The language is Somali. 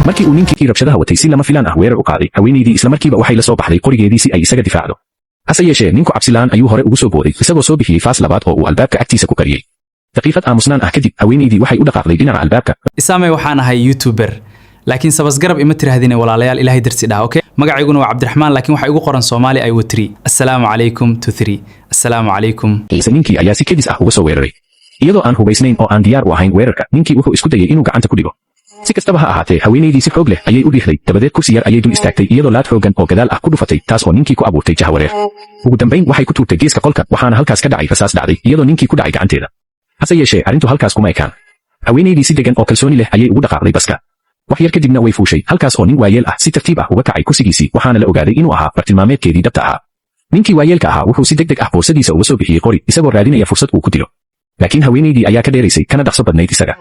markii uu ninkii rabshadaha watay si lama filaan ah weerar u qaaday haweenaydii isla markiiba waxay la soo baxday qorigeedii si ay isaga difaacdo hase yeeshee ninku cabsilaan ayuu hore ugu soo booday isagoo soo bixiyey faas labaad oo uu albaabka agtiisa ku qariyey daqiiqad aamusnaan ah kadib haweenaydii waxay u dhaqaaqday dhinaca albaabka isaamay waxaan ahay youtuber laakiin sabasgarab ima tirahdeen walaalayaal ilaahay darsi dhaha okay magacayguna waa Cabdiraxmaan laakiin waxa igu qoran Soomaali ay watri assalaamu calaykum to 3 assalaamu calaykum ninkii ayaa si kedis ah uga soo weeraray iyadoo aan hubaysnayn oo aan diyaar u ahayn weerarka ninkii wuxuu isku dayay inuu gacanta ku dhigo si kastaba ha ahaatee haweenaydii si xoog leh ayay u dhiixday dabadeed kursi yar ayay dul istaagtay iyadoo laad xoogan oo gadaal ah ku dhufatay taas oo ninkii ku abuurtay jahawareer ugu dambayn waxay ku tuurtay geeska qolka waxaana halkaas ka dhacay rasaas dhacday iyadoo ninkii ku dhacay gacanteeda hase yeeshee arrintu halkaas kuma ekaan haweenaydii si degan oo kalsooni leh ayay ugu dhaqaaqday baska wax yar kadibna way fuushay halkaas oo nin waayeel ah si tartiib ah uga kacay kursigiisii waxaana la ogaaday inuu ahaa bartilmaameedkeedii dhabta ahaa ninkii waayeelka ahaa wuxuu si degdeg ah boosadiisa uga soo bixiyey qori isagoo raadinaya fursad uu ku dilo laakiin haweenaydii ayaa ka dheeraysay kana dhaqso badnayd isaga